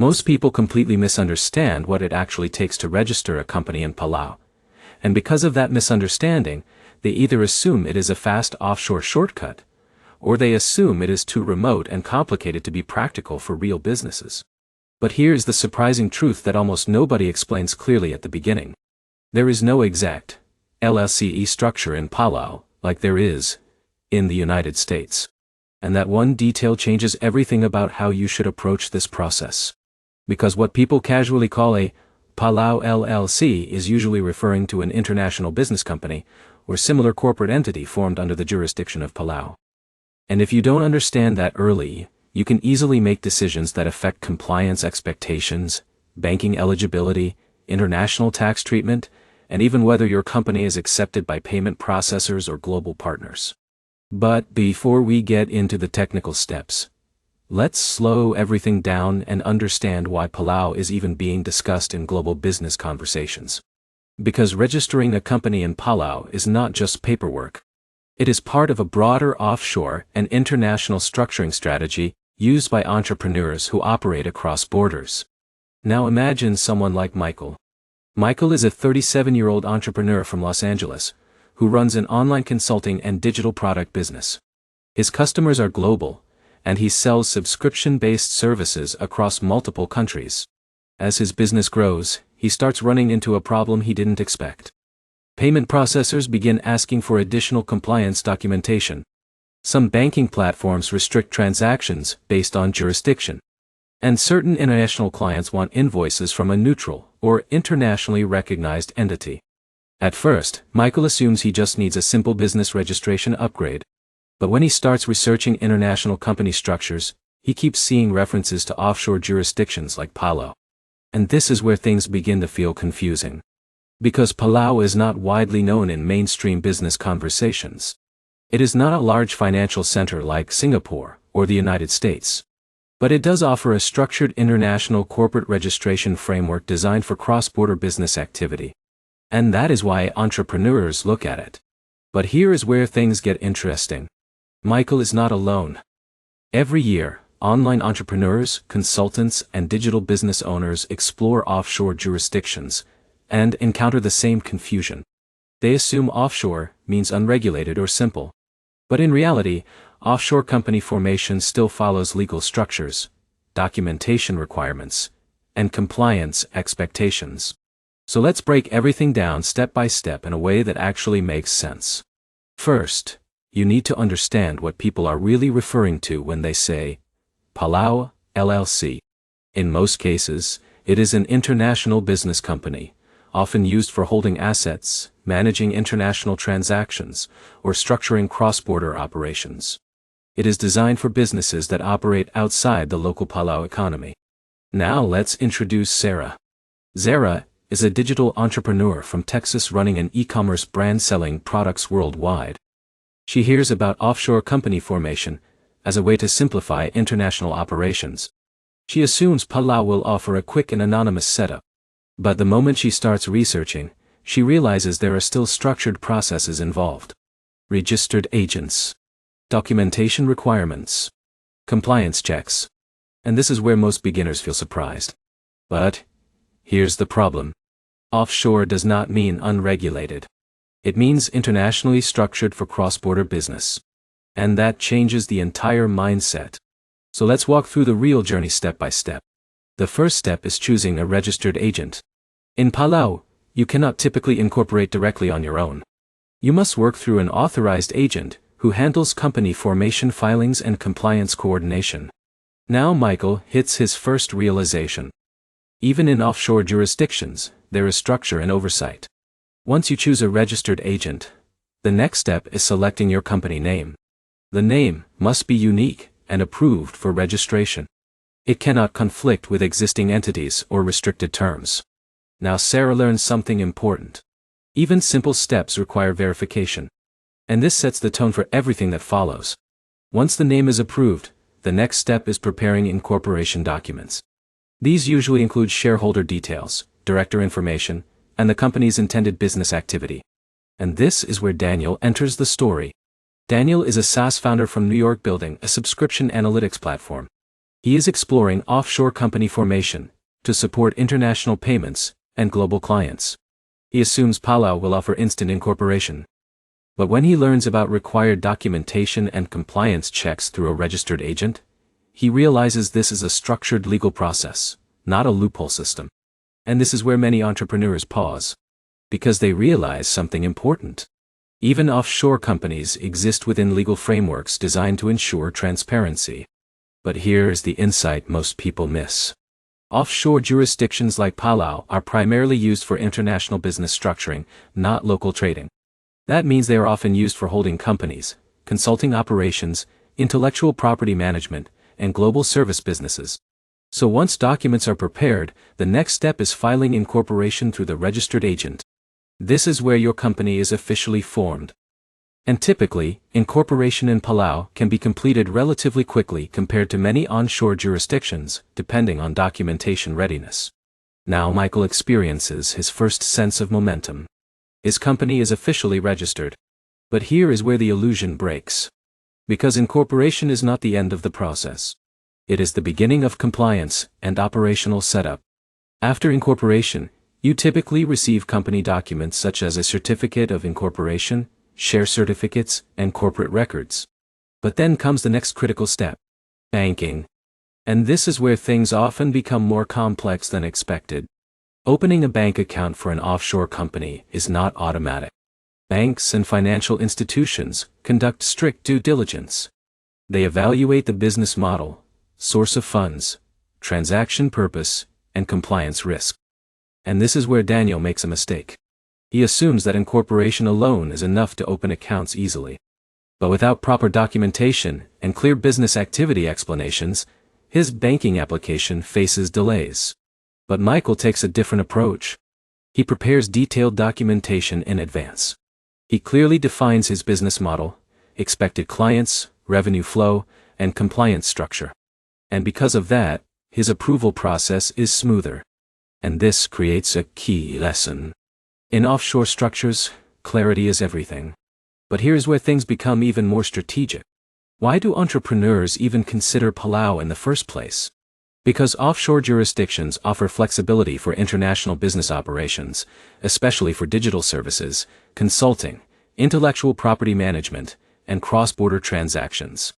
Most people completely misunderstand what it actually takes to register a company in Palau. And because of that misunderstanding, they either assume it is a fast offshore shortcut, or they assume it is too remote and complicated to be practical for real businesses. But here's the surprising truth that almost nobody explains clearly at the beginning. There is no exact LLC structure in Palau, like there is in the United States. And that one detail changes everything about how you should approach this process. Because what people casually call a Palau LLC is usually referring to an international business company or similar corporate entity formed under the jurisdiction of Palau. And if you don't understand that early, you can easily make decisions that affect compliance expectations, banking eligibility, international tax treatment, and even whether your company is accepted by payment processors or global partners. But before we get into the technical steps, let's slow everything down and understand why Palau is even being discussed in global business conversations. Because registering a company in Palau is not just paperwork. It is part of a broader offshore and international structuring strategy used by entrepreneurs who operate across borders. Now imagine someone like Michael. Michael is a 37-year-old entrepreneur from Los Angeles, who runs an online consulting and digital product business. His customers are global, and he sells subscription-based services across multiple countries. As his business grows, he starts running into a problem he didn't expect. Payment processors begin asking for additional compliance documentation. Some banking platforms restrict transactions based on jurisdiction. And certain international clients want invoices from a neutral or internationally recognized entity. At first, Michael assumes he just needs a simple business registration upgrade. But when he starts researching international company structures, he keeps seeing references to offshore jurisdictions like Palau. And this is where things begin to feel confusing. Because Palau is not widely known in mainstream business conversations. It is not a large financial center like Singapore or the United States. But it does offer a structured international corporate registration framework designed for cross-border business activity. And that is why entrepreneurs look at it. But here is where things get interesting. Michael is not alone. Every year, online entrepreneurs, consultants, and digital business owners explore offshore jurisdictions and encounter the same confusion. They assume offshore means unregulated or simple. But in reality, offshore company formation still follows legal structures, documentation requirements, and compliance expectations. So let's break everything down step by step in a way that actually makes sense. First, you need to understand what people are really referring to when they say Palau LLC. In most cases, it is an international business company, often used for holding assets, managing international transactions, or structuring cross-border operations. It is designed for businesses that operate outside the local Palau economy. Now let's introduce Sarah. Sarah is a digital entrepreneur from Texas running an e-commerce brand selling products worldwide. She hears about offshore company formation as a way to simplify international operations. She assumes Palau will offer a quick and anonymous setup. But the moment she starts researching, she realizes there are still structured processes involved. Registered agents, documentation requirements, compliance checks. And this is where most beginners feel surprised. But here's the problem. Offshore does not mean unregulated. It means internationally structured for cross-border business. And that changes the entire mindset. So let's walk through the real journey step by step. The first step is choosing a registered agent. In Palau, you cannot typically incorporate directly on your own. You must work through an authorized agent who handles company formation filings and compliance coordination. Now Michael hits his first realization. Even in offshore jurisdictions, there is structure and oversight. Once you choose a registered agent, the next step is selecting your company name. The name must be unique and approved for registration. It cannot conflict with existing entities or restricted terms. Now Sarah learns something important. Even simple steps require verification. And this sets the tone for everything that follows. Once the name is approved, the next step is preparing incorporation documents. These usually include shareholder details, director information, and the company's intended business activity. And this is where Daniel enters the story. Daniel is a SaaS founder from New York building a subscription analytics platform. He is exploring offshore company formation to support international payments and global clients. He assumes Palau will offer instant incorporation. But when he learns about required documentation and compliance checks through a registered agent, he realizes this is a structured legal process, not a loophole system. And this is where many entrepreneurs pause, because they realize something important. Even offshore companies exist within legal frameworks designed to ensure transparency. But here is the insight most people miss. Offshore jurisdictions like Palau are primarily used for international business structuring, not local trading. That means they are often used for holding companies, consulting operations, intellectual property management, and global service businesses. So once documents are prepared, the next step is filing incorporation through the registered agent. This is where your company is officially formed. And typically, incorporation in Palau can be completed relatively quickly compared to many onshore jurisdictions, depending on documentation readiness. Now Michael experiences his first sense of momentum. His company is officially registered. But here is where the illusion breaks. Because incorporation is not the end of the process. It is the beginning of compliance and operational setup. After incorporation, you typically receive company documents such as a certificate of incorporation, share certificates, and corporate records. But then comes the next critical step: banking. And this is where things often become more complex than expected. Opening a bank account for an offshore company is not automatic. Banks and financial institutions conduct strict due diligence. They evaluate the business model, source of funds, transaction purpose, and compliance risk. And this is where Daniel makes a mistake. He assumes that incorporation alone is enough to open accounts easily. But without proper documentation and clear business activity explanations, his banking application faces delays. But Michael takes a different approach. He prepares detailed documentation in advance. He clearly defines his business model, expected clients, revenue flow, and compliance structure. And because of that, his approval process is smoother. And this creates a key lesson. In offshore structures, clarity is everything. But here's where things become even more strategic. Why do entrepreneurs even consider Palau in the first place? Because offshore jurisdictions offer flexibility for international business operations, especially for digital services, consulting, intellectual property management, and cross-border transactions.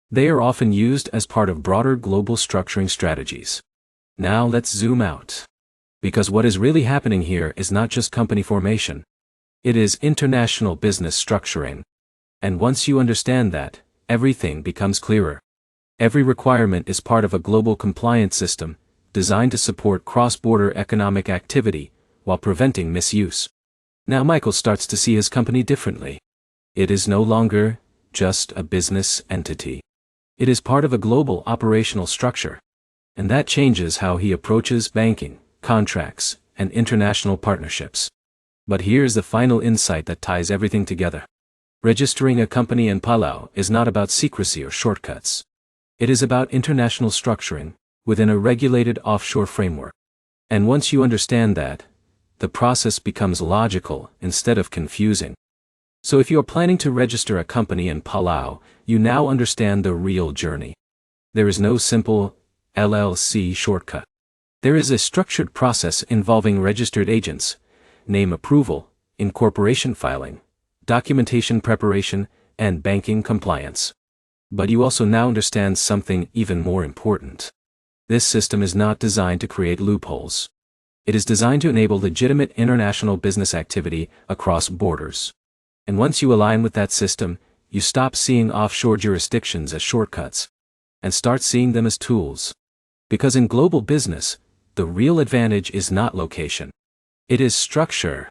They are often used as part of broader global structuring strategies. Now let's zoom out. Because what is really happening here is not just company formation. It is international business structuring. And once you understand that, everything becomes clearer. Every requirement is part of a global compliance system, designed to support cross-border economic activity, while preventing misuse. Now Michael starts to see his company differently. It is no longer just a business entity. It is part of a global operational structure. And that changes how he approaches banking, contracts, and international partnerships. But here's the final insight that ties everything together. Registering a company in Palau is not about secrecy or shortcuts. It is about international structuring, within a regulated offshore framework. And once you understand that, the process becomes logical instead of confusing. So if you are planning to register a company in Palau, you now understand the real journey. There is no simple LLC shortcut. There is a structured process involving registered agents, name approval, incorporation filing, documentation preparation, and banking compliance. But you also now understand something even more important. This system is not designed to create loopholes. It is designed to enable legitimate international business activity across borders. And once you align with that system, you stop seeing offshore jurisdictions as shortcuts, and start seeing them as tools. Because in global business, the real advantage is not location. It is structure.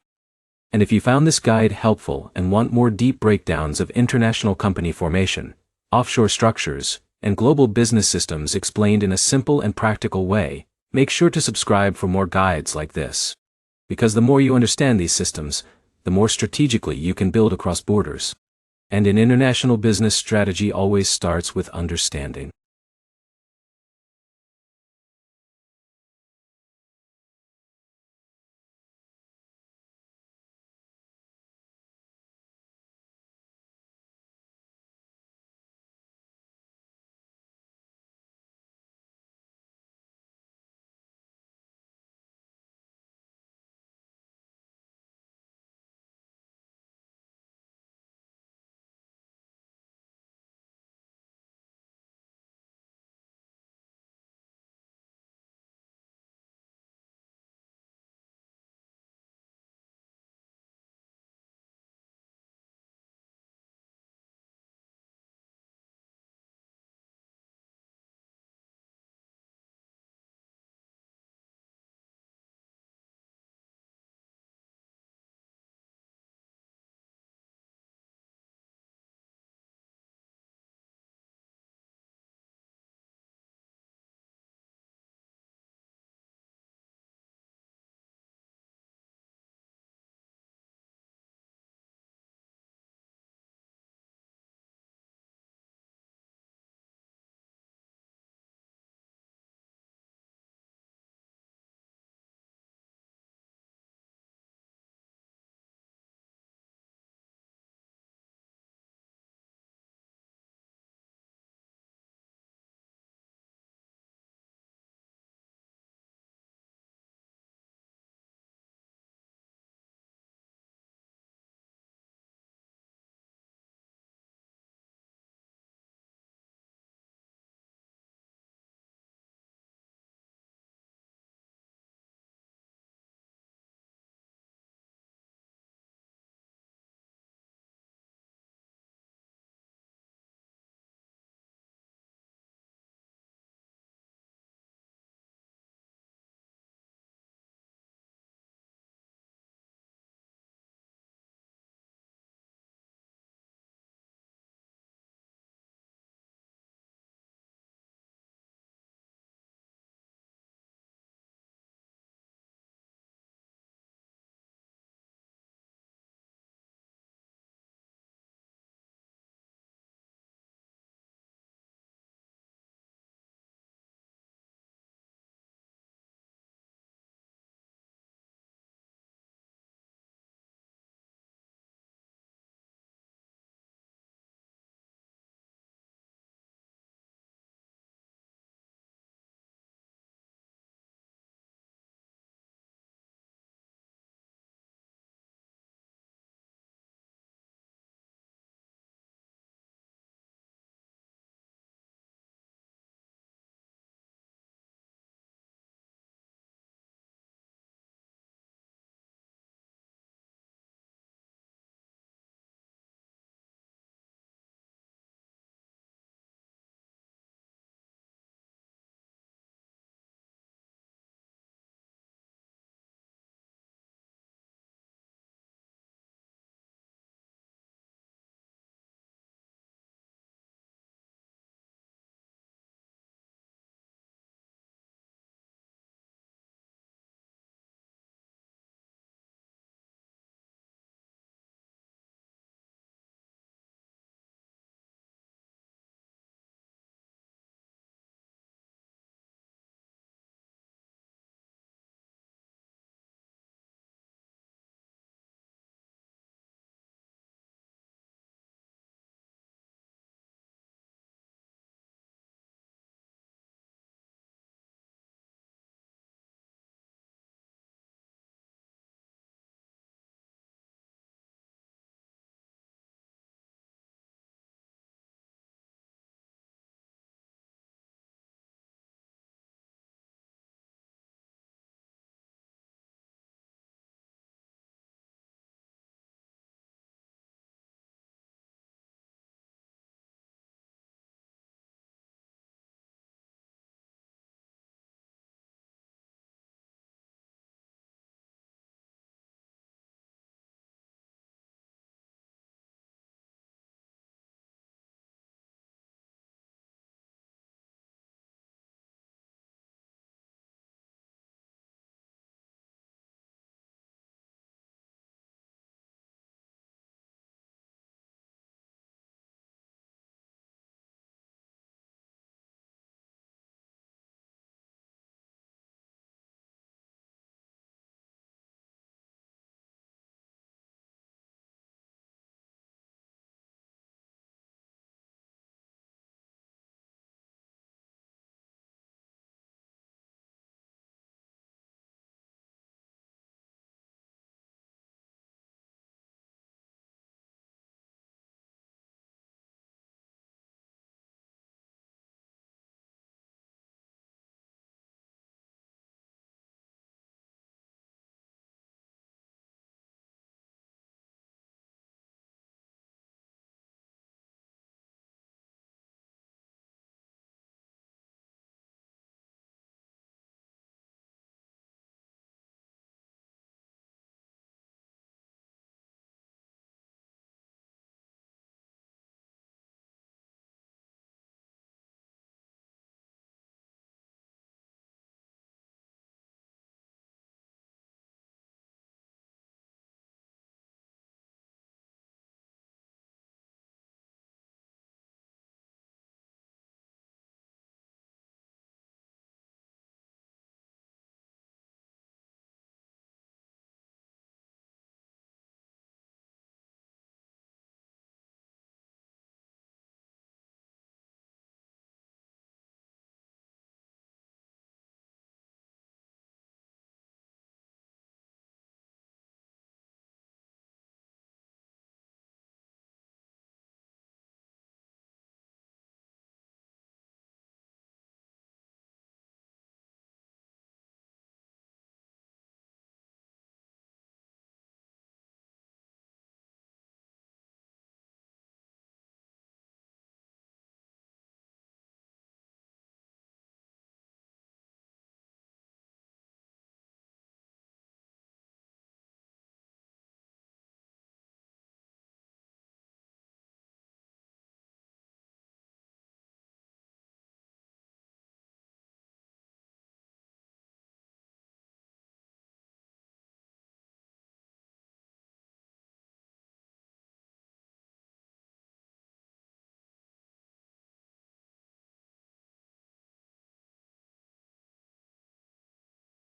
And if you found this guide helpful and want more deep breakdowns of international company formation, offshore structures, and global business systems explained in a simple and practical way, make sure to subscribe for more guides like this. Because the more you understand these systems, the more strategically you can build across borders. And in international business, strategy always starts with understanding.